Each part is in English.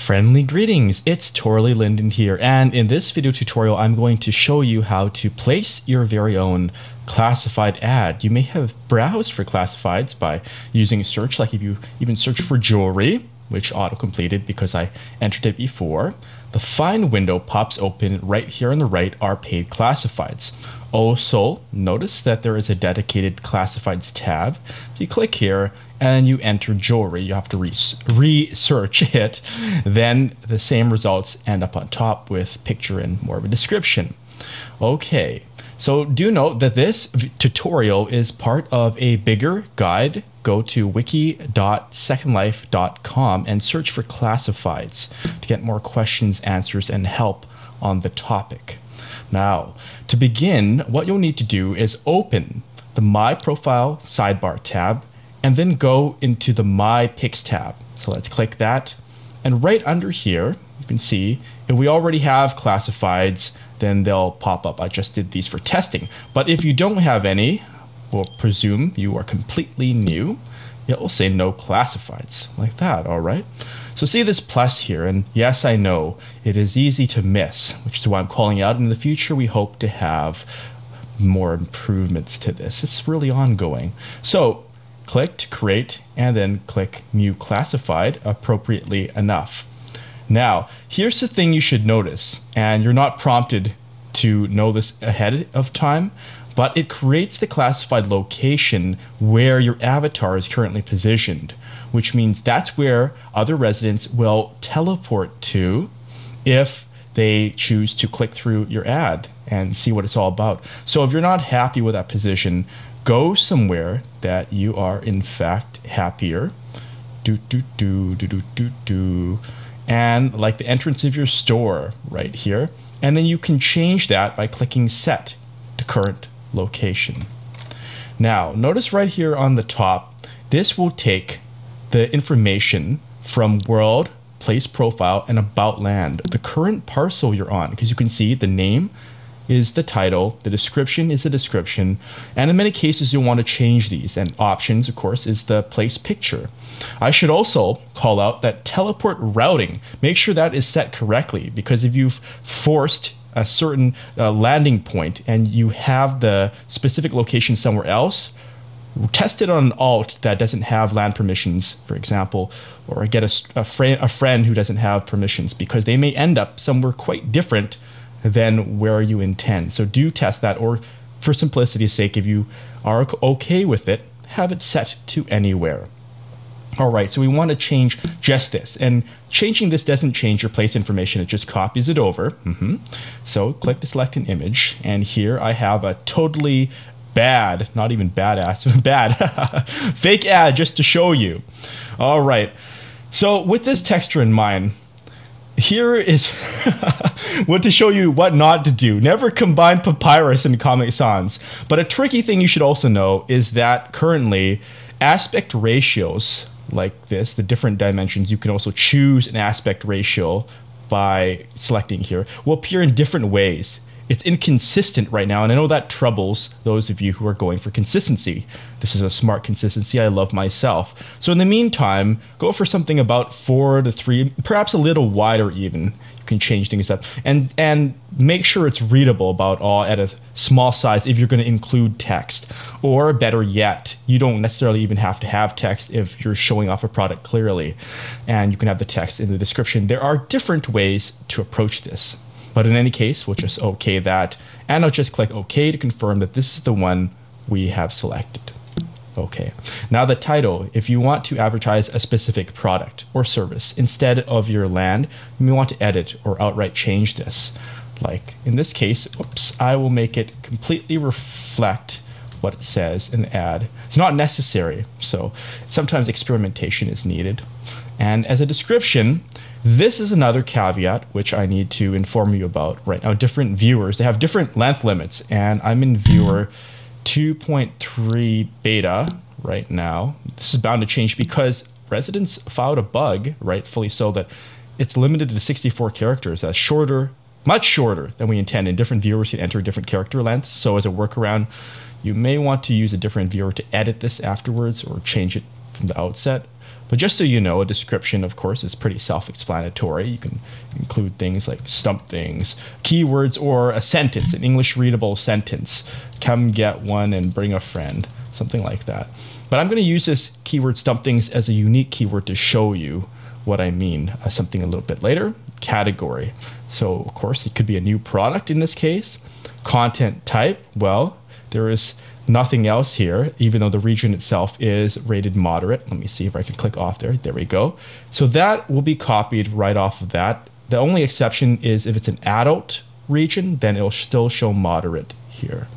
Friendly greetings, it's Torley Linden here, and in this video tutorial I'm going to show you how to place your very own classified ad. You may have browsed for classifieds by using search, like if you even search for jewelry, which auto-completed because I entered it before. The find window pops open. Right here on the right are paid classifieds. Also, notice that there is a dedicated classifieds tab. If you click here and you enter jewelry, you have to research it. Then the same results end up on top with picture and more of a description. Okay, so do note that this tutorial is part of a bigger guide. Go to wiki.secondlife.com and search for classifieds to get more questions, answers, and help on the topic. Now, to begin, what you'll need to do is open the My Profile sidebar tab and then go into the My Pics tab. So let's click that. And right under here, you can see if we already have classifieds, then they'll pop up. I just did these for testing. But if you don't have any, we'll presume you are completely new, it will say no classifieds, like that, all right? So see this plus here, and yes, I know it is easy to miss, which is why I'm calling out. In the future, we hope to have more improvements to this. It's really ongoing. So click to create, and then click New Classified, appropriately enough. Now, here's the thing you should notice, and you're not prompted to know this ahead of time, but it creates the classified location where your avatar is currently positioned, which means that's where other residents will teleport to if they choose to click through your ad and see what it's all about. So if you're not happy with that position, go somewhere that you are in fact happier. And like the entrance of your store right here. And then you can change that by clicking set to current location. Now, notice right here on the top, this will take the information from world, place profile, and about land, the current parcel you're on, because you can see the name is the title, the description is the description, and in many cases you'll want to change these, and options, of course, is the place picture. I should also call out that teleport routing, make sure that is set correctly, because if you've forced a certain landing point and you have the specific location somewhere else, test it on an alt that doesn't have land permissions, for example, or get a friend who doesn't have permissions, because they may end up somewhere quite different than where you intend. So do test that, or for simplicity's sake, if you are okay with it, have it set to anywhere. All right, so we want to change just this, and changing this doesn't change your place information, it just copies it over. So click to select an image, and here I have a totally bad, not even badass, bad fake ad just to show you. All right, so with this texture in mind, here is what to show you what not to do. Never combine papyrus and Comic Sans. But a tricky thing you should also know is that currently aspect ratios like this, the different dimensions, you can also choose an aspect ratio by selecting here, will appear in different ways. It's inconsistent right now, and I know that troubles those of you who are going for consistency. This is a smart consistency I love myself. So in the meantime, go for something about 4 to 3, perhaps a little wider even. You can change things up, and make sure it's readable about all at a small size if you're going to include text. Or better yet, you don't necessarily even have to have text if you're showing off a product clearly, and you can have the text in the description. There are different ways to approach this. But in any case, we'll just OK that, and I'll just click OK to confirm that this is the one we have selected. OK. Now the title, if you want to advertise a specific product or service instead of your land, you may want to edit or outright change this. Like in this case, oops, I will make it completely reflect what it says in the ad. It's not necessary, so sometimes experimentation is needed. And as a description, this is another caveat which I need to inform you about right now. Different viewers, they have different length limits, and I'm in viewer 2.3 beta right now. This is bound to change because residents filed a bug, rightfully so, that it's limited to 64 characters. That's shorter, much shorter than we intend, and different viewers can enter different character lengths. So as a workaround, you may want to use a different viewer to edit this afterwards or change it from the outset. But just so you know, a description, of course, is pretty self-explanatory. You can include things like stump things, keywords, or a sentence, an English readable sentence. Come get one and bring a friend, something like that. But I'm going to use this keyword stump things as a unique keyword to show you what I mean. Something a little bit later. Category. So, of course, it could be a new product in this case. Content type. Well, there is nothing else here, even though the region itself is rated moderate. Let me see if I can click off there. There we go. So that will be copied right off of that. The only exception is if it's an adult region, then it'll still show moderate here.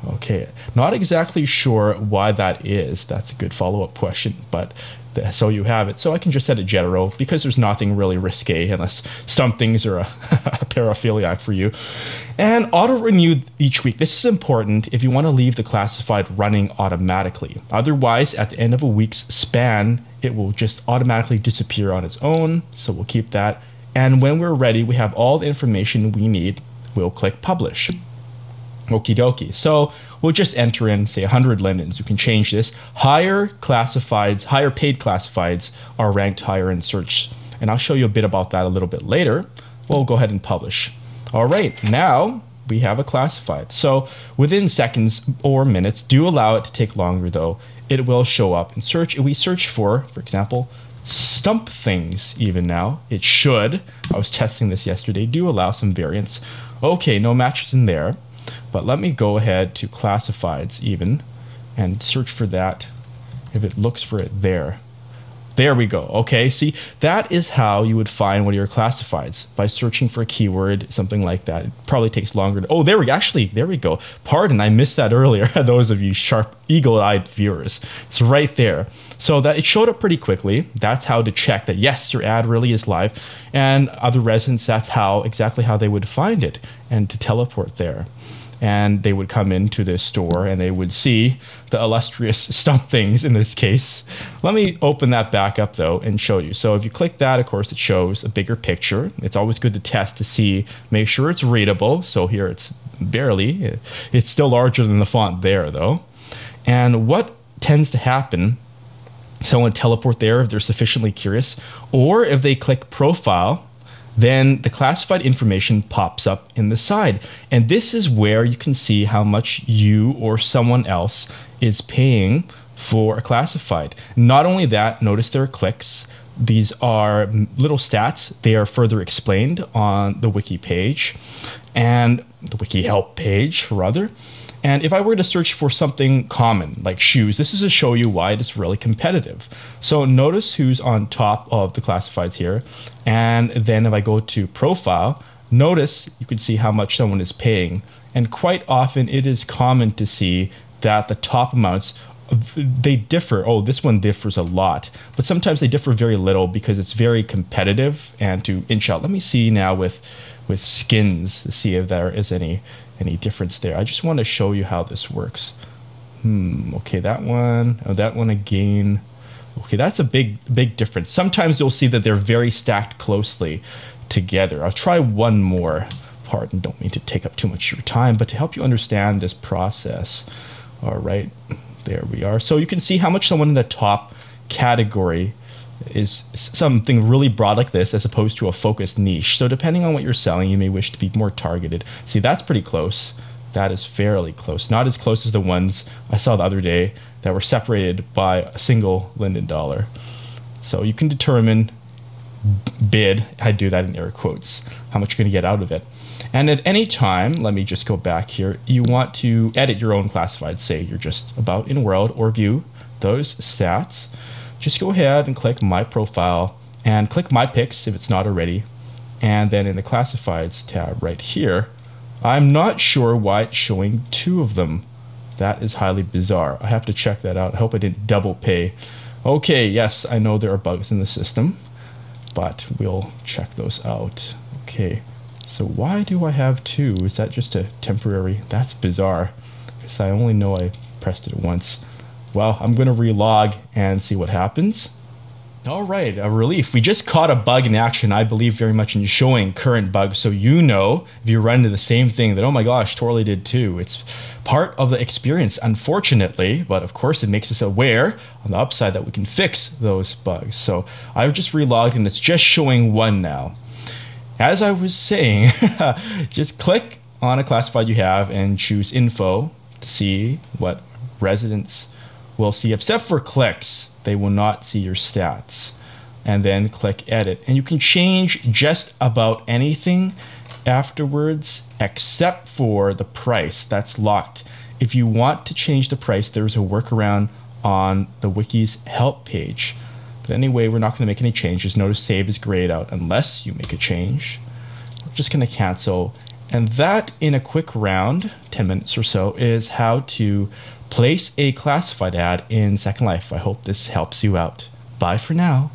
Okay, not exactly sure why that is. That's a good follow-up question, but so you have it. So I can just set it general because there's nothing really risque unless stump things are a paraphiliac for you. And auto-renew each week. This is important if you want to leave the classified running automatically. Otherwise, at the end of a week's span, it will just automatically disappear on its own. So we'll keep that. And when we're ready, we have all the information we need. We'll click publish. Okie dokie. So we'll just enter in, say, 100 lindens. You can change this. Higher classifieds, higher paid classifieds are ranked higher in search. And I'll show you a bit about that a little bit later. We'll go ahead and publish. All right, now we have a classified. So within seconds or minutes, do allow it to take longer though. It will show up in search. If we search for example, stump things even now, it should. I was testing this yesterday. Do allow some variants. Okay, no matches in there. But let me go ahead to classifieds even and search for that if it looks for it there. There we go. Okay, see, that is how you would find one of your classifieds, by searching for a keyword, something like that. It probably takes longer. Oh, there we go. Actually, there we go. Pardon, I missed that earlier. Those of you sharp, eagle-eyed viewers. It's right there. So that it showed up pretty quickly. That's how to check that, yes, your ad really is live. And other residents, that's exactly how they would find it and to teleport there. And they would come into this store and they would see the illustrious stump things in this case. Let me open that back up though and show you. So if you click that, of course, it shows a bigger picture. It's always good to test to see, make sure it's readable. So here it's barely, it's still larger than the font there though. And what tends to happen, someone teleport there if they're sufficiently curious, or if they click profile, then the classified information pops up in the side. And this is where you can see how much you or someone else is paying for a classified. Not only that, notice there are clicks. These are little stats. They are further explained on the wiki page and the wiki help page rather. And if I were to search for something common like shoes, this is to show you why it is really competitive. So notice who's on top of the classifieds here. And then if I go to profile, notice you can see how much someone is paying. And quite often it is common to see that the top amounts, they differ. Oh, this one differs a lot, but sometimes they differ very little because it's very competitive. And to inch out, let me see now with skins to see if there is any difference there. I just want to show you how this works. Okay, that one. Oh, that one again. Okay, that's a big difference. Sometimes you'll see that they're very stacked closely together. I'll try one more. Pardon, don't mean to take up too much of your time, but to help you understand this process. All right, there we are. So you can see how much someone in the top category is something really broad like this as opposed to a focused niche. So depending on what you're selling, you may wish to be more targeted. See, that's pretty close. That is fairly close. Not as close as the ones I saw the other day that were separated by a single Linden dollar. So you can determine bid, I do that in air quotes, how much you're going to get out of it. And at any time, let me just go back here, you want to edit your own classified. Say you're just about inworld or view those stats. Just go ahead and click My Profile and click My Picks if it's not already. And then in the Classifieds tab right here, I'm not sure why it's showing two of them. That is highly bizarre. I have to check that out. I hope I didn't double pay. Okay, yes, I know there are bugs in the system, but we'll check those out. Okay, so why do I have two? Is that just a temporary? That's bizarre, because I only know I pressed it once. Well, I'm going to relog and see what happens. All right, a relief. We just caught a bug in action. I believe very much in showing current bugs, so you know if you run into the same thing that, oh my gosh, Torley did too. It's part of the experience, unfortunately, but of course it makes us aware on the upside that we can fix those bugs. So I've just relogged and it's just showing one now. As I was saying, just click on a classified you have and choose info to see what residents will see, except for clicks. They will not see your stats. And then click edit. And you can change just about anything afterwards except for the price. That's locked. If you want to change the price, there's a workaround on the wiki's help page. But anyway, we're not going to make any changes. Notice save is grayed out unless you make a change. We're just going to cancel. And that, in a quick round, 10 minutes or so, is how to place a classified ad in Second Life. I hope this helps you out. Bye for now.